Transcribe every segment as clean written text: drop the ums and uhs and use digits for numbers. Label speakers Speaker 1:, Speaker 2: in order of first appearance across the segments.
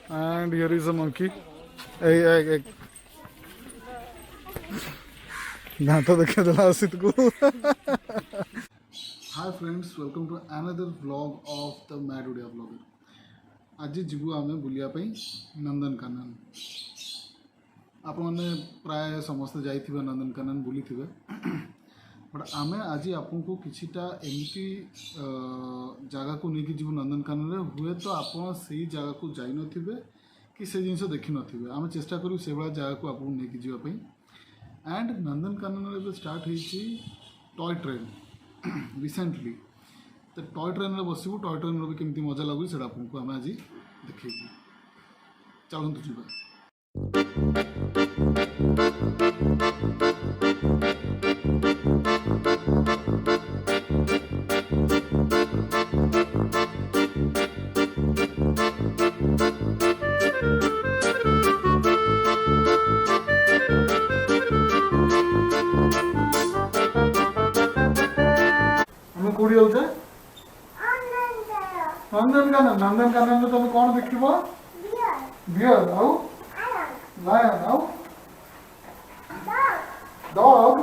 Speaker 1: and here is a monkey. Hey. दांत देखा दिला आसित को. Hi friends, welcome to another vlog of the Mad Odia Vlogger. आज जीवु आमे बुलिया पई नंदनकानन. आप मैंने प्राय समस्त जाइथिबे नंदनकानन बुली थिबे. बट आमे आज आपको किछिटा एमती जगह को लेकिन जीव नंदनकानन हुए तो आप से जगह को जाई नथिबे कि से जिनस देखि नथिबे. आमे चेष्टा करू से बड़ा जगह को आपको लेकिन जीवा पई. एंड नंदनकानन रे स्टार्ट होईची टॉय ट्रेन रिसेंटली. तो टॉय ट्रेन रे बसिबू. टॉय ट्रेन रे केमती मजा लागू सेटा आपको आमे आज देखिबू. चलंतु जीवा. कोड़ी होते नंदनकानन. नंदनकानन में तुम कौन देख बियर आउ लायन आउ डॉग.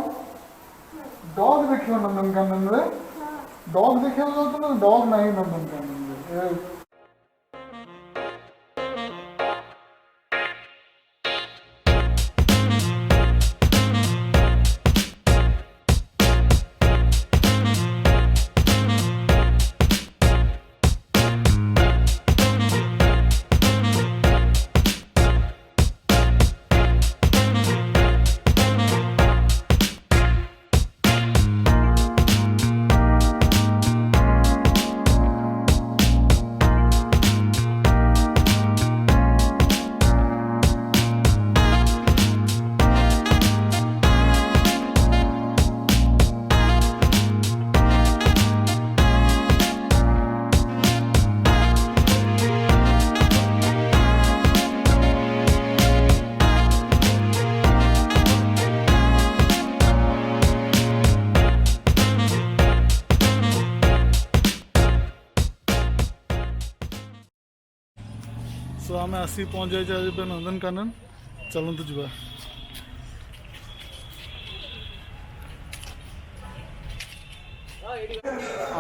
Speaker 1: डॉग देख नंदनकानन में. डॉग देखा ना. डॉग नहीं नंदनकानन में. सो आम आसी पहुँच जाए नंदनकानन. चलतु जा.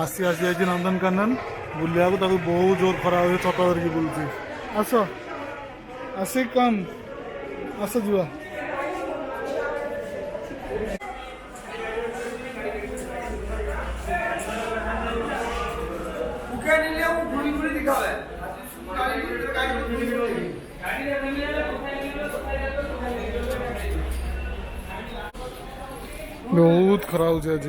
Speaker 1: आसी जाए नंदनकानन बुलिया को. बहुत जोर खरा हो छता धरिकी बुलूची. आस आसी कम आस जुआ. बहुत खरा हो आज.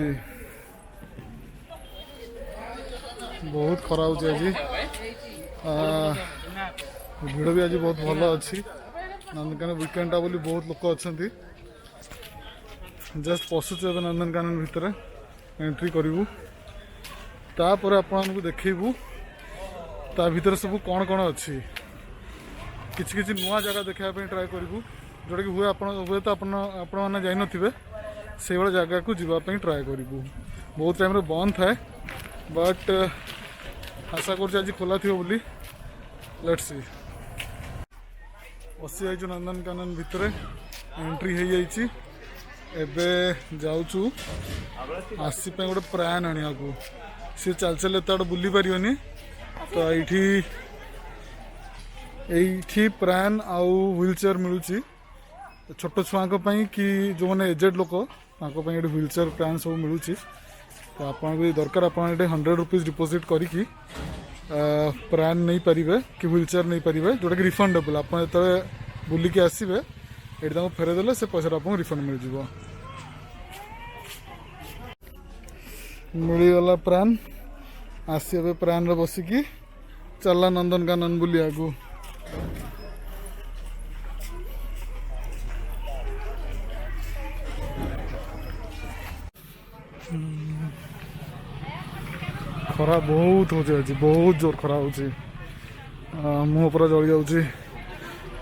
Speaker 1: बहुत खरा हो आज. भिड़ भी आज बहुत भल अच्छी. नंदनकानन वीकेंड बोली बहुत लोक अच्छा. जस्ट पशुचे नंदनकानन भितर एंट्री करूँ. तापर आपको देखू ता भीतर सब कौन कौन अच्छी. किसी नुआ जगह देखापी ट्राए करूँ जोटा कि हुए हुए तो आपने जान से भाई जगह को जीवाई ट्राए करूँ. बहुत टाइम बंद थाए बट आशा कर आज खोला थी बोली. Let's see. बसी जाइए नंदनकानन भितर एंट्री हो जाइए. एबे जाऊँ आसी गोटे प्राण आने को. सी चल चल एत बुली पारनी. तो ये प्राण आउ व्हील चेयर मिलूँ छोट छुआ कि जो मैंने एजेड लोक ये व्हील चेयर प्राण सब मिलूँ. तो आपको दरकार आप 100 रुपीज डिपोजिट करी प्राण नहीं पारे कि व्हील चेयर नहीं पारे जोटा कि रिफंडेबल. आप बुलिकी आसवे ये फेरेदेले से पैसा आपको रिफंड मिल जाए. मिलगला प्राण. आसी ए प्राण रे बसिकी चलला नंदनकानन बुलिया को. खरा बहुत हो बहुत जोर खरा हो. मुँह पूरा जली जाऊँगी.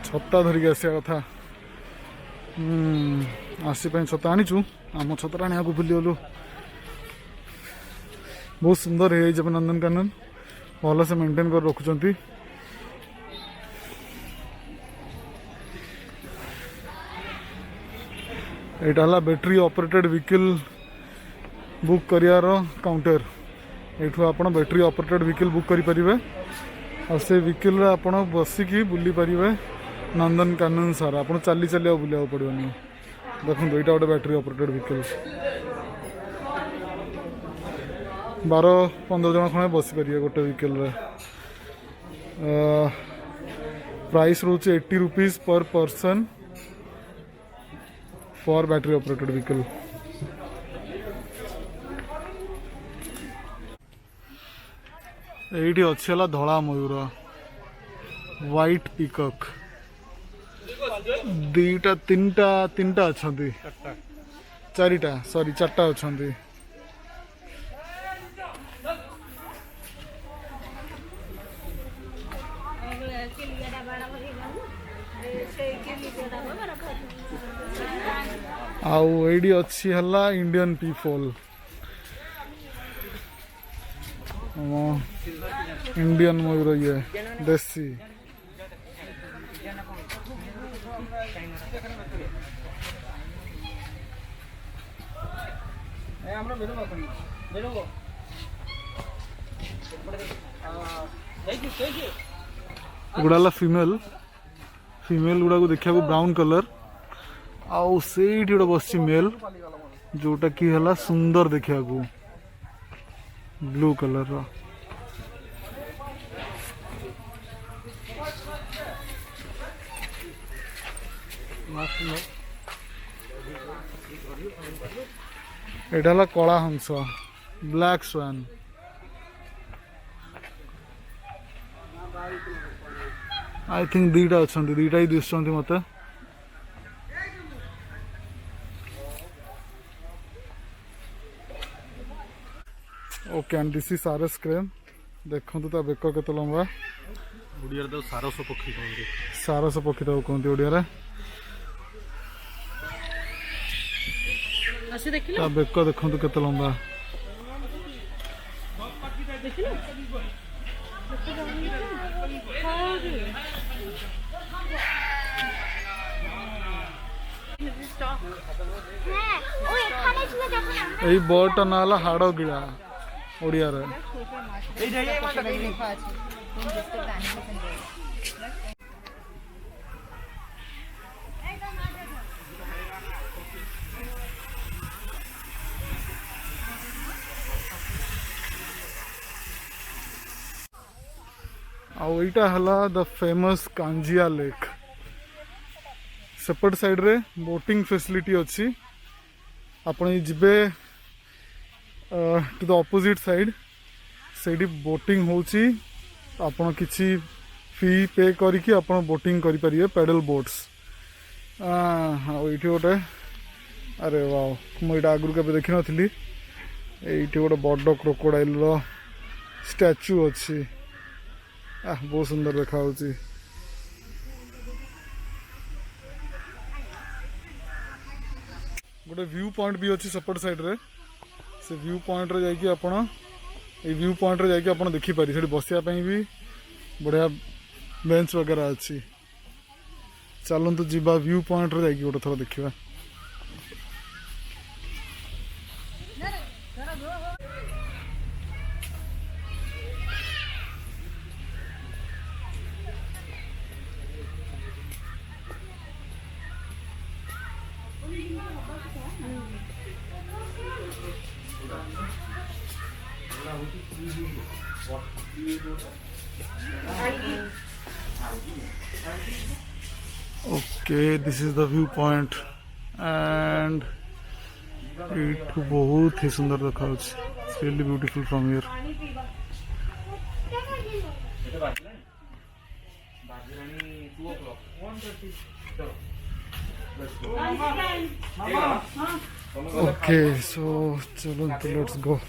Speaker 1: छता धरिकी आसा कथा. आसी छता आनीचु. आम छता आने को भूलीगलु. बहुत सुंदर है नंदनकानन. भल से मेंटेन कर रखुंट. यहाँ बैटरी ऑपरेटेड व्हीकल बुक करियार काउंटर। एठू आप बैटरी ऑपरेटेड व्हीकल बुक करें और से व्हीकल आप बसिकी बुली पारे नंदनकानन सारा। आप चली चली बुला पड़ोनी। देखो यहाँ गोटे बैटरी ऑपरेटेड व्हीकल 12-15 जन खड़े बस पारे गोटे व्हीकल। प्राइस रोच 80 rupees per person for battery operated vehicle. ये अच्छी है धला मयूर व्हाइट पिकॉक दीटा तीनटा अच्छा चारिटा सॉरी चारटा अच्छा। आउ एडी अच्छी हला इंडियन पीपल इंडियन मयूर ये देसी। गुड़ा फीमेल गुड़ा को देखा ब्राउन कलर आउ से गोटे बस मेल जोटा कि है सुंदर देखा ब्लू कलर रो। एटा कला हंस ब्लैक स्वान। आई थिंक दीटा अच्छा दीटा ही दिशा मत। ओके एंड दिस इज सारस क्रेन। देखो तो बेक केते लंबा। ओडिया तो सारस पक्षी कहते। सारस पक्षी तो कहते ओडिया। बेक देखो केते लंबा। यही बर्डटा ना हाड़ गिड़ा ओडिया रे। आईटा हला the famous Kanjia lake. सेपट side रे बोटिंग फैसिलिटी अच्छी। आपण जिबे टू द ऑपोजिट साइड से बोटिंग होची। आपण किसी फी पे करके आपण बोटिंग करि परिबे पैडल बोट्स। ये गोटे अरे वाह मुझे आगुरी के देखी नी। ये गोटे बड़ क्रोकोडाइल स्टैचू अच्छी। बहुत सुंदर देखा गोटे व्यू पॉइंट भी अच्छी सेपट साइड रे। से व्यू पॉइंट रे जाइए आपण ये व्यू पॉइंट रे जाइए आपण देखि पारि। से बसिया भी बढ़िया बेंच वगैरह अच्छी। चलतु जीवा व्यू पॉइंट रे जाइए गोटे थोड़ा देखा। Okay, this is the view point and it बहुत ही सुंदर देखा। It's really beautiful from here. Okay, so चलो let's go।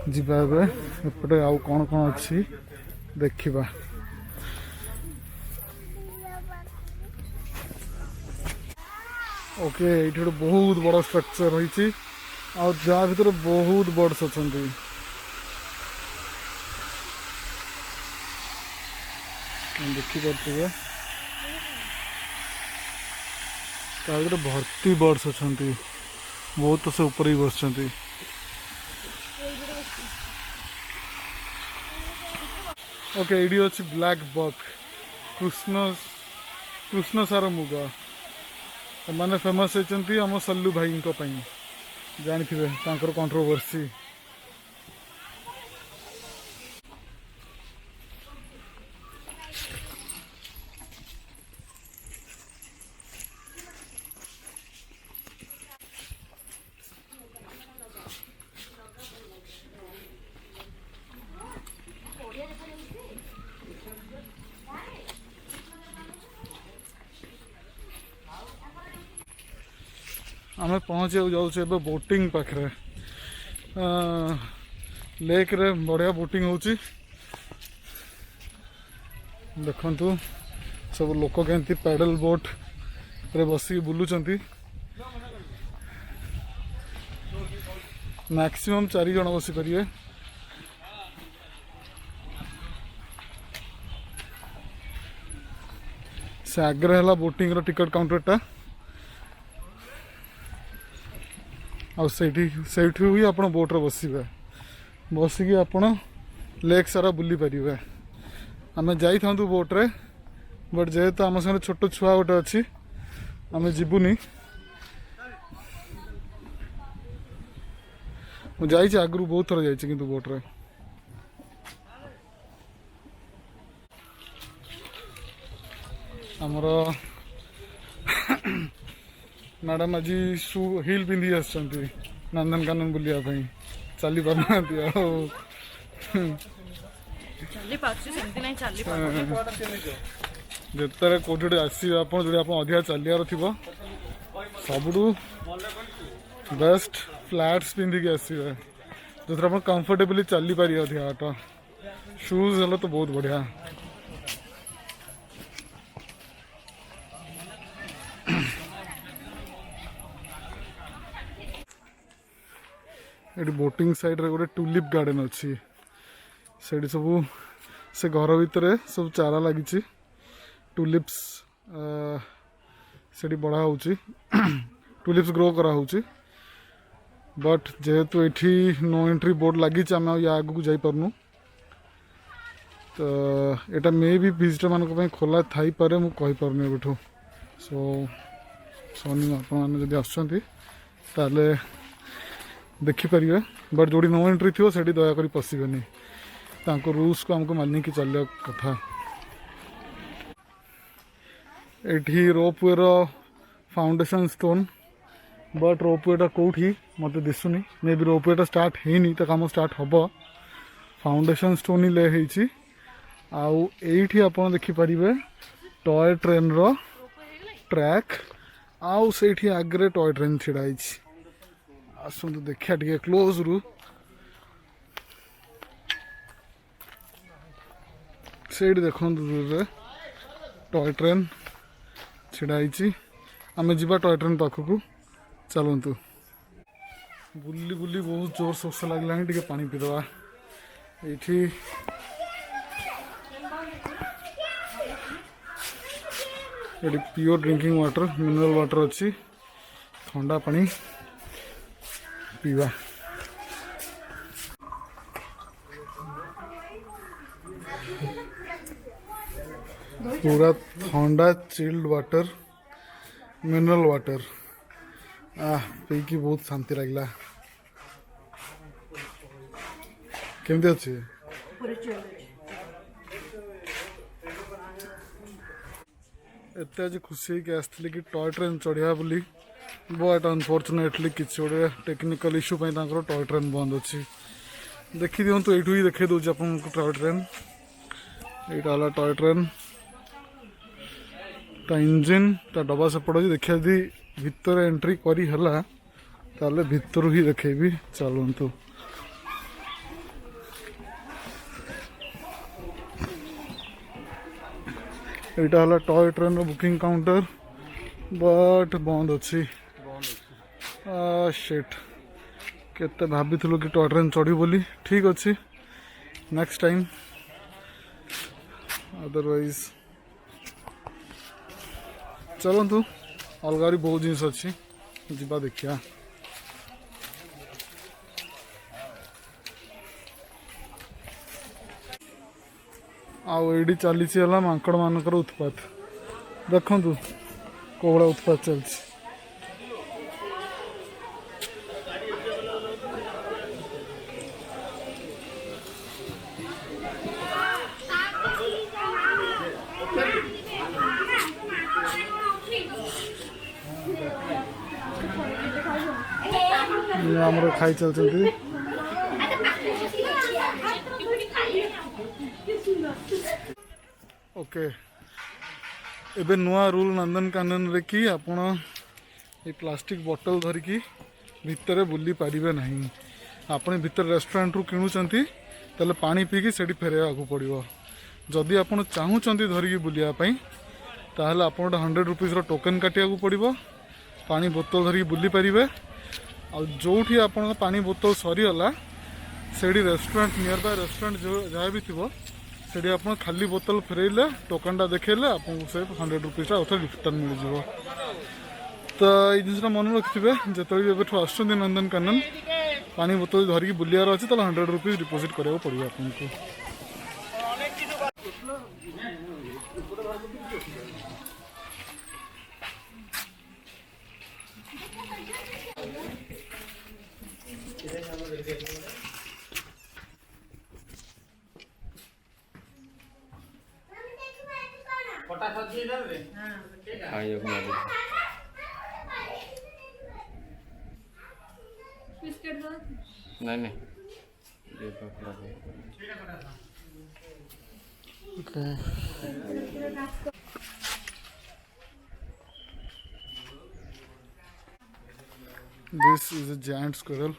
Speaker 1: जीवा एपटे आउ कौन कौन अच्छी देखा। ओके ये बहुत बड़ स्ट्रक्चर रही जहाँ भर बहुत बर्ड्स अच्छा। देखिपे ता भीतर भर्ती बर्ड्स अच्छा बहुत तो से ऊपर ही बस ओके एडी अच्छी ब्लैक बक कृष्ण कृष्ण सार मुगा मैंने फेमस होती आम सल्लू भाई जानते कंट्रोवर्सी आम पहुँचा जाऊँ बोटिंग पाखे लेक रे बढ़िया बोटिंग होची देखंतु सब लोक केमती पैडल बोट रे बसिक बुलुचंती मैक्सिमम 4 जन बसी पारे से आगे है बोटिंग रो टिकट काउंटरटा आठू ही आप बोट्रे बसवे बसिकी आप लेक सारा बुली पारे आम जाइ था बोट्रे बट जेहेतु आम साथ छोट छुआ गोटे अच्छी आम जीवनी मुझे आगु बहुत थर जाइए बोट्रे आमर मैडम आज शू हिल पिंधि नंदनकानन बुलायापी चली पारना जिते कौटे आसवे आप जो अधिका चलियार थी सबुठ बेस्ट फ्लैट्स पिंधिकी आसवे जो आप कंफर्टेबली चली पारे अधिका बाट शूज है तो बहुत बढ़िया ये बोटिंग साइड रे गोटे टुलिप गार्डन अच्छी से सब से घर भितर सब चारा लगी टुलिप्स से बढ़ा हो टुलिप्स ग्रो करा बट जेहेतु ये नो एंट्री बोर्ड लगी आम या आगू जापरनु तो यहाँ मे भी विजिटर मान खोला थी पारे मुझे कहीपरनी एबठू सो सनी आपने आसले देखिपारे बट जो नो एंट्री थी से दयाक पशिबेनि रूल्स को आमको मानिकी चलने कथा ये रोपवे फाउंडेशन स्टोन बट रोपवेटा कौटी मत दिशुनी मे भी रोपवेटा स्टार्ट होनी तो कम स्टार्ट हम फाउंडेशन स्टोन ही ले आउ आप देखिपारे टॉय ट्रेन रो ट्रैक आउ से आगे टॉय ट्रेन छिड़ाई आसतु देखिया टे क्लोज रु से देखो टॉय ट्रेन छिड़ाई आम जा टॉय ट्रेन पाखक चलतु बुली बुली बहुत जोर शोष लगला टे पानी पीदवा ये pure drinking water mineral water अच्छी ठंडा पानी पीवा पूरा ठंडा chilled water mineral water P की बहुत शांति लगला केमती अच्छे एत आज खुशी होगी आसती कि टॉय ट्रेन चढ़िया बोली बट अनफॉर्चुनेटली किसी गोटे टेक्निकल इश्यू टॉय ट्रेन बंद अच्छी देखी दिंतु यू ही देखे दूसरी आपको टॉय ट्रेन यहाँ टॉय ट्रेन ता इंजिन ता डबा सेपट अच्छी देखिए यदि भितर एंट्री करी हला ताले भितर ही देखेबी चलतु यहाँ है toy train booking counter but बंद अच्छी शिट केते भाभी कि टॉय ट्रेन चढ़ी बोली ठीक अच्छी नेक्स्ट टाइम अदरवाइज चलतु अलग बहुत जिन अच्छी जा देखा आईडी चली माकड़ मानकर उत्पात देखु कौड़ा उत्पात चलती आमर खाई चलती ओके एबे नुआ रूल नंदनकानन रे कि आपण ये प्लास्टिक बोतल धरिकी भितर बुली पारिबे नहीं आपण भितर रेस्टोरेंट रु किणुचंती तले पानी पीकी सेठी फेरेवा को पड़िबो जदि आपण चाहूचंती धरिकी बुलिया पई ताहले आपण 100 रुपीस रो टोकन काटिया को पड़िबो पानी बोतल धरिकी बुली पारिबे आ जोठी आपण पानी बोतल सरीगला सेठी रेस्टोरेंट नियर बाय रेस्टोरेंट जो जहाँ भी थी सेठी आप खाली बोतल फेरैले टोकनटा देखेले आपको से 100 रुपीस रिटर्न मिल जाव तो ये जिनसा मन रखिथे जो आस नंदनकानन पानी बोतल धरिकी बुलियार अच्छे तो 100 रुपीस डिपोजिट कराया पड़ो आपको
Speaker 2: नहीं नहीं
Speaker 1: okay. This is a giant squirrel.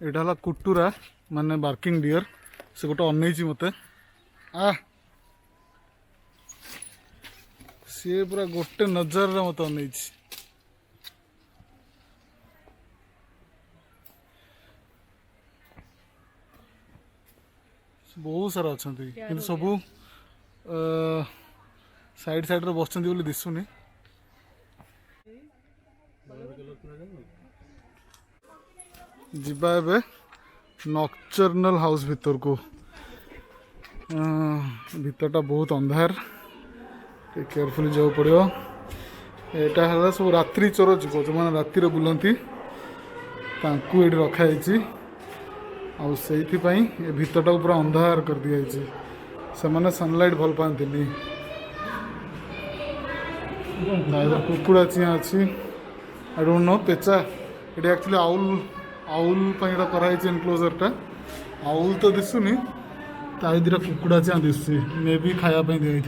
Speaker 1: एटा कुटुरा माने बार्किंग डियर से गोटे अनैची मत सी पूरा गोटे नजर मत अनैची बहुत सारा अच्छा कि सबू साइड साइड बस दिशुनी जीवा एबे नॉक्चर्नल हाउस भीतर को भीतरटा बहुत अंधार केयरफुली जाओ पड़ो यहाँ सब रात्रि चोर जीव जो मैंने राति बुलती ये रखाई से भीतरटा पूरा अंधार कर दिखाई से मैंने सनलाइट भल पाती कुकुड़ा चिया अच्छी आई डोंट नो पेचा ये एक्चुअली आउल आउल कराई एनक्लोजरटा आउल तो दिशुनी दिटा कुकुड़ा चिया दिशुची मे भी खायापी दिखाई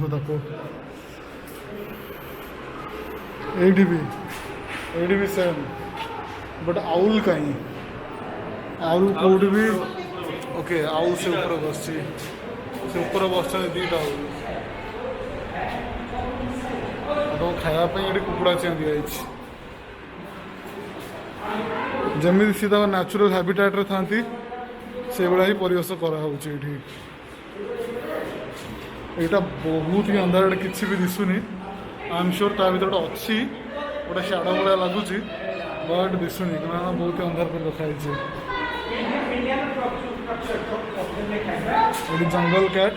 Speaker 1: ये भी सेम बट आउल कहीं आउल कौटी भी ओके आउल से ऊपर बस बस दीटा आउल खायापी ये कुकुड़ा चिया दिखाई जमी सी न्याचुराल हैबिटेट था से भाई परिवेश कराऊँगी यहाँ बहुत ही अंधार किसी भी दिशुनी आई एम श्योर ता भर गोटे अच्छी गोटे शाडो भाया लगुच बट दिशुनी बहुत ही अंधार कर रखाई जंगल कैट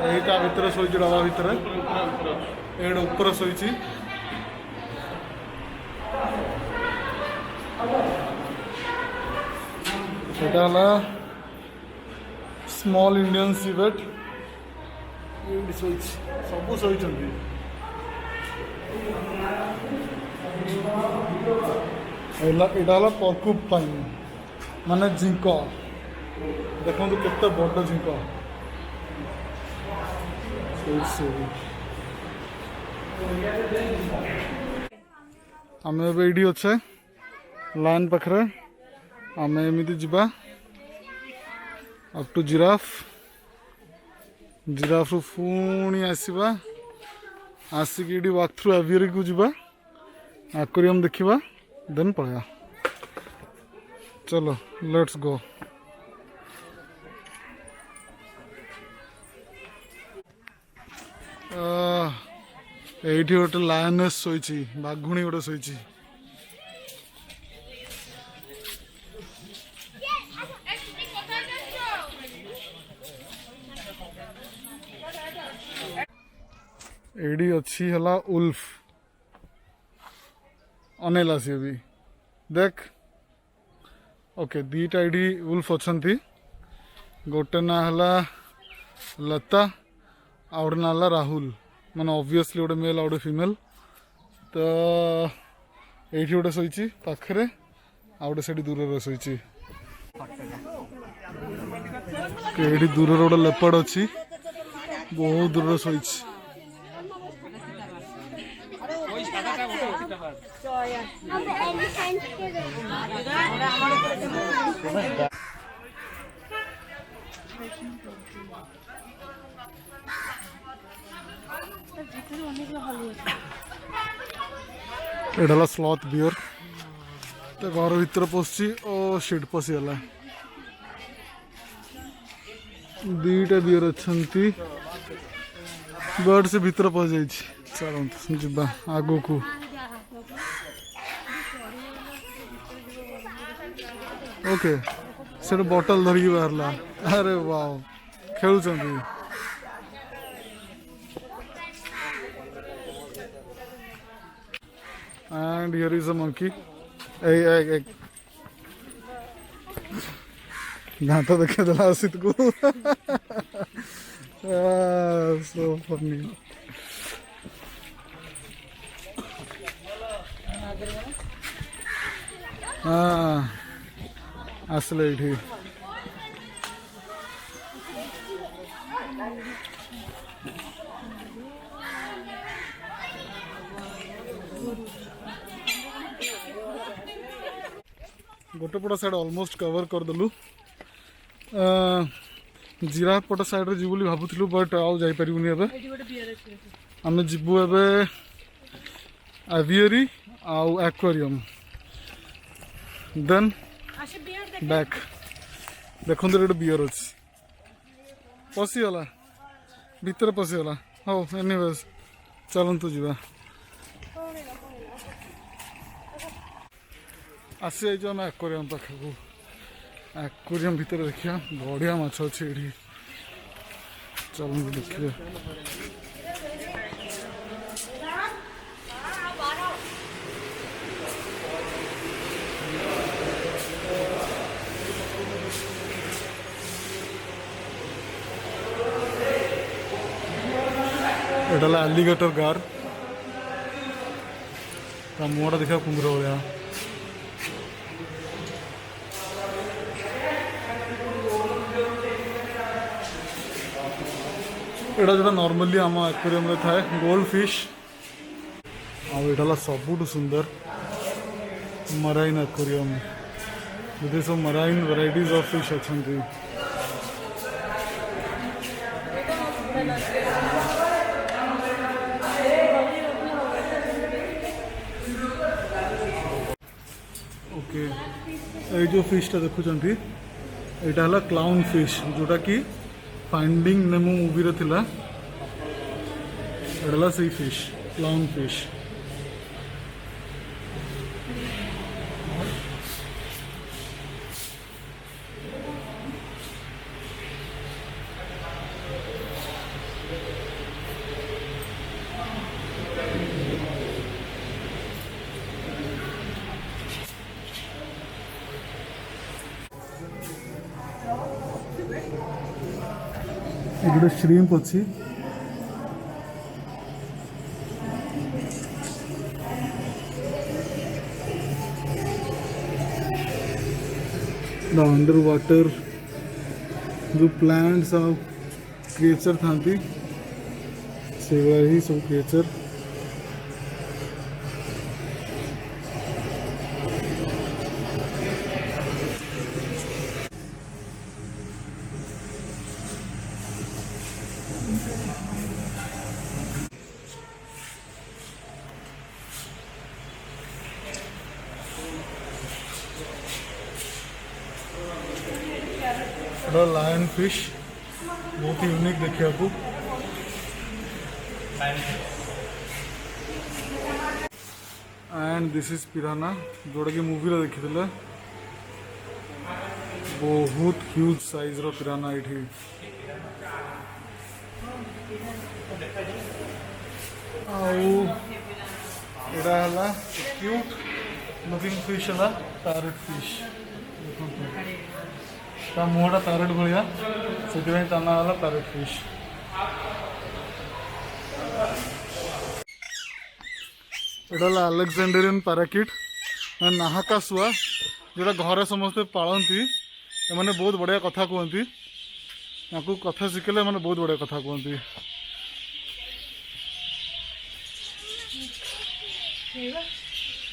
Speaker 1: यही भितर शोची डबा भितर ये ऊपर शोची स्मॉल इंडियन सिवेट सब शोच यहाँ पर्कुपाइन माने झिंक देखो केते बड़ झिंक आम ये अच्छे लाइन पाखे आम एमती जा अप टू जिराफ जिराफ रु पुणी आसवा आसिक वाक थ्रू एवियरी को जीवा एक्वेरियम देखिबा देन पळया चलो लेट्स गो। एठी गोटे लायनेस शोइची बाघुणी गोटे शोइची एडी अच्छी हला उल्फ अनेला सी भी देख ओके दीटा एडी उल्फ अच्छंती गोटे ना हला लता आ गोटे ना हला राहुल माने ऑब्वियसली गोटे मेल आ गोटे फीमेल तो एठी गोटे शोइची पाखरे आ गोटे सेठी दूर रे शोइची एठी दूर रे गोटे लेपर्ड अछि बहुत दूर रे शोइची एडाला स्लॉथ बियर तो घर भीतर पशी ओ शिट पशिगला दीटा बियर अच्छी बर्ड से भीतर पशि जाइए चलते जीवा आगो को ओके से बॉटल धरिकी बाहरला अरे wow खेलुचंती and here is a monkey hey दांत देखे दला आसित को so funny আসলে এটি गोटे पट साइड ऑलमोस्ट कवर करदेलु जिराफ पट साइड जीव बोली भावुलु बट आउ जापरिबुनि एबे आमे जीवु एबे एवियरी आउ एक्वेरियम देन बैक देखो गोटे बियर अच्छी पशिगला भितर पशिगला हाँ एनीवेज चलतु जा आसी जाइए आम एक्वेरियम पाखक एक्वेरियम भितर देखिया बढ़िया माछ अच्छे ये चलते देखिए एटा एलिगेटर गार मुहटा देखा कुंभर भाया एटा जो नॉर्मली आम एक्वेरियम रे थाए गोल्ड फिश आटा सबुठ सुंदर मराइन एक्वेरियम ये सब मराइन वेराइटीज ऑफ फिश अच्छा ओके ये जो फिशटा देखुं यहाँ है क्लाउन फिश जोटा कि फाइंडिंग नेमो मूवी रे थिला एडला सी फिश क्लाउन फिश गोटे श्रीम्प अच्छी अंडर वाटर जो प्लांट्स और क्रिएचर था से ही सब क्रिएचर बड़ लायन फिश बहुत ही यूनिक देखा को एंड दिस इज पिराना जोटा कि मूवी देखी बहुत ह्यूज साइज रो पिराना ये आला क्यूट लुकिंग फिश है पैरेट फिश मुहटा पैरेट भाया से ता ना है पैरेट फिश एटा अलेक्जेंडरियन पैराकिट नाहाका शुआ जोटा घर समस्ते पालती मैंने बहुत बढ़िया कथा कहती कथा शिखले मैंने बहुत बढ़िया कथा कहती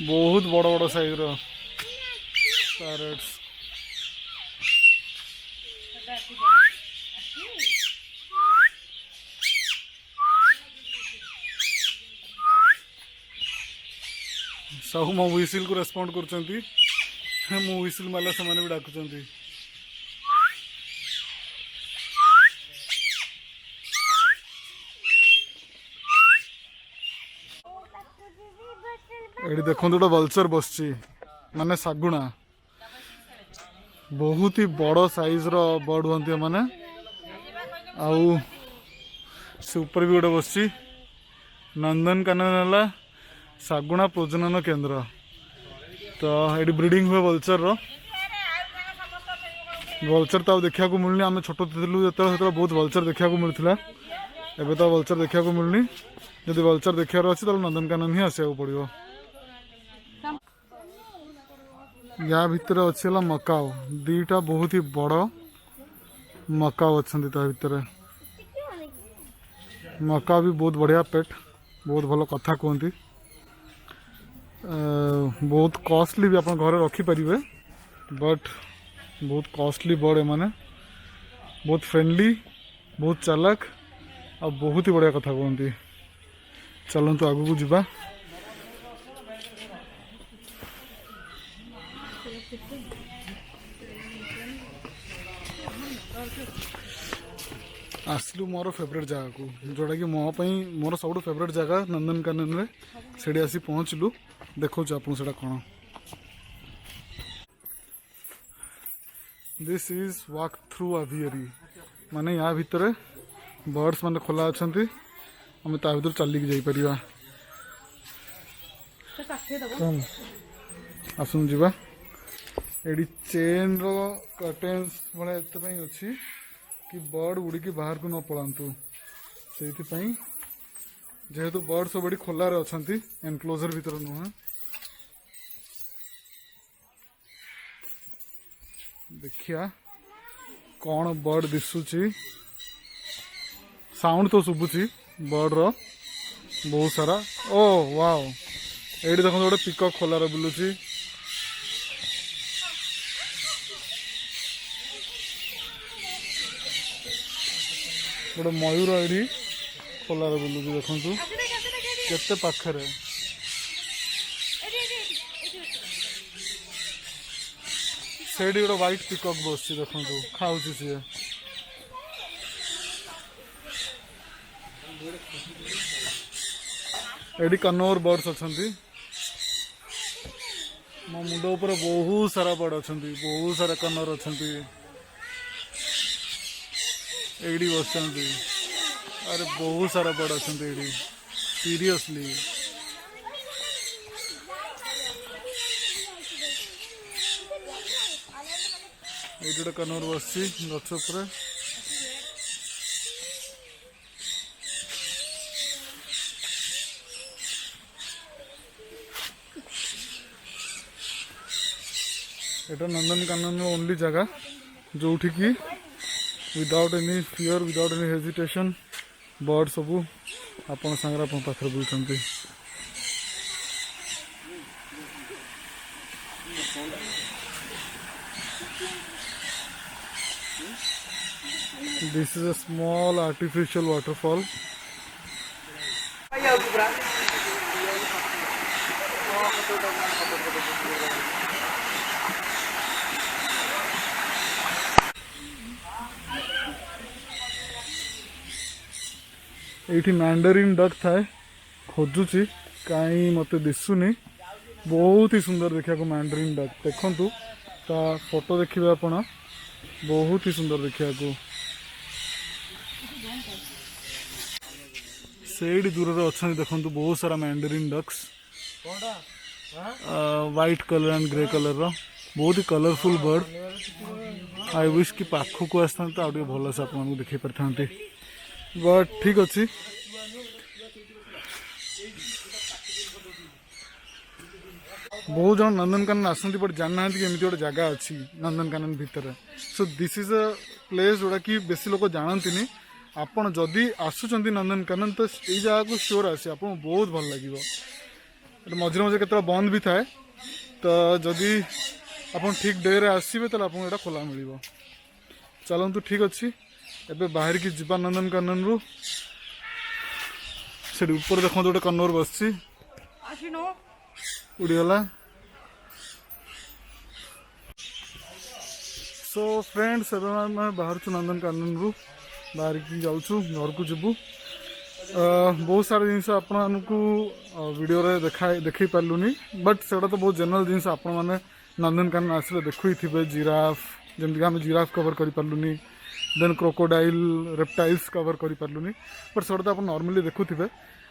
Speaker 1: बहुत बड़ बड़ साइज रो पैरेट्स सब मो व्हिसिल को रेस्पोंड करचंती मो व्हिसिल माला से भी डाकुचंती एडी देखो तो वल्चर बसची माने सागुणा बहुत ही बड़ साइज रो बर्ड होती माने आउ से ऊपर भी गोटे बसची नंदनकानन सागुणा प्रजनन केंद्र तो ये ब्रीडिंग हुए वल्चर रो वल्चर तो देखा मिलनी आम छोट थिलु जो बहुत वल्चर देखा मिलता एवं तो वल्चर देखा मिलनी जब वल्चर देखार अच्छे तो नंदनकानन ही आसा पड़ो या भितर अच्छे मकाओ दीटा बहुत ही बड़ मकाओ अच्छा भितर मका भी बहुत बढ़िया पेट बहुत भल कथा कहती बहुत कॉस्टली भी आप घर रखिपारे बट बहुत कॉस्टली बर्ड एमाने बहुत फ्रेंडली बहुत चालाक और बहुत ही बढ़िया कथा कहती चलतु आगू को जीवा आसलु मोर फेवरेट जगह को जोटा कि मोर सब फेवरेट जगह नंदनकानन रे सेठी आसी पहुँचलु देखो आपको सेटा कौन दिस इज वॉक थ्रू अभियरी माने या भितर बर्ड्स माने खोला अच्छा आम ता भर चलिक जापर आसन जीवा ये चेन रो कर्टेन्स भाई एत अच्छी कि बर्ड उड़िकी बाहर को न पलांतु से जेहेतु बर्ड सब ये खोलार अच्छा एनक्लोजर भीतर नुह देखिया कौन बर्ड दिशुची साउंड तो शुभुची बर्ड रो बहुत सारा ओ वाओ ये देखो गोटे पिकॉक खोलार बुलूची गोटे मयूर ये खोलार बुलूची देखु केते पाखरे से गोटे व्हाइट पिकॉक बस देखु खाऊ सी एडी कनौर बर्ड्स अच्छा मो मुंड उपर बहुत सारा बर्ड अच्छा बहुत सारा कनौर अच्छा एडी बस अरे बहुत सारा बर्ड अच्छा एडी सीरियसली ये गोटे कनौर बस गछ उपर एटा नंदनकानन ओनली जगह जो कि without any fear without any hesitation bird सबू आपण सांगरा आपण पाखर बुलचंती this is a small artificial waterfall ये मैंडरीन डक थाए खोजुची कहीं मत दिशुनी बहुत ही सुंदर देखा को मैंडरीन डक देखु ता फोटो देखिए आप बहुत ही सुंदर देखा को सेड दूर अच्छा देखु बहुत सारा mandarin ducks white colour and grey colour रो बहुत ही कलरफुल बर्ड आई विश कि पाखक को आसता तो आगे भल से आप देखे पारि बट ठीक अच्छे बहुत जन नंदनकानन आसती बट जानना कि एमती गोटे जगह अच्छी नंदनकानन भितर so this is a place जोड़ा कि बेसी लोग जानती आपड़ जदि आसुच्च नंदनकानन तो यही जगह को श्योर आसी आप बहुत भल लगे मझे मझे के बंद भी थाए तो जदि आप ठीक डे रे आसबे तो आपको खोला मिल चलतु ठीक अच्छे एबे बाहर की जीवा नंदनकानन रु से ऊपर देखो गोटे कन्वर बस उड़ीगला सो फ्रेंड्स एवं बाहर नंदनकानन रु बाहर की जाऊँ घर को जीवु बहुत सारा जिनस आपको वीडियो रे देखई पार्लुनी बट से तो बहुत जनरल जिनस आप नंदनकानन आसले देखु थे जिराफ जमीक आम जिराफ कवर कर पार्लुनी देन क्रोकोडाइल रेप्टाइल्स कवर कर पार्लुनी बट से तो आप नॉर्मली देखुवे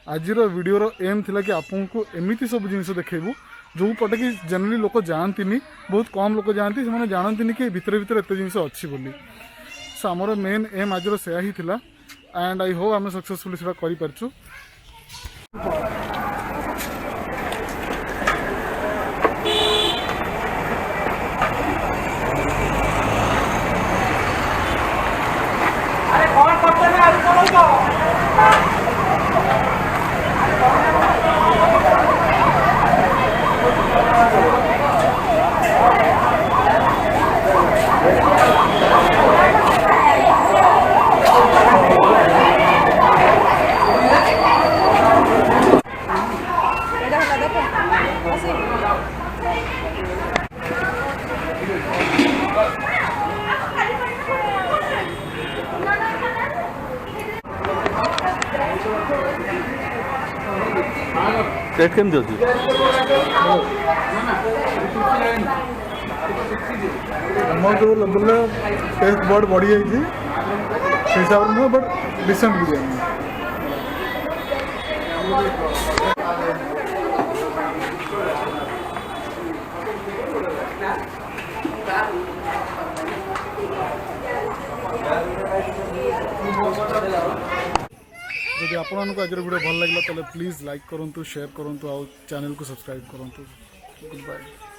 Speaker 1: आज वीडियोर एम थिला कि आपको एमती सब जिन देखू जो पटे कि जनरली लोक जाती बहुत कम लोक जाती से जानती कि भितर भितर एत जिन अच्छी बोली सो आमर मेन एम आज से ही थिला एंड आई होप आम सक्सेसफुली से कर
Speaker 2: टेस्ट केमती अच्छी
Speaker 1: आम जो लेवल टेस्ट बहुत बढ़ी जाइए हिसाब से नुह बट डिसेंट बिरयानी जदि आपको आज वीडियो भल लगे तो प्लीज़ लाइक करूँ शेयर करूँ आउ चैनल को सब्सक्राइब करूँ गुड बाय।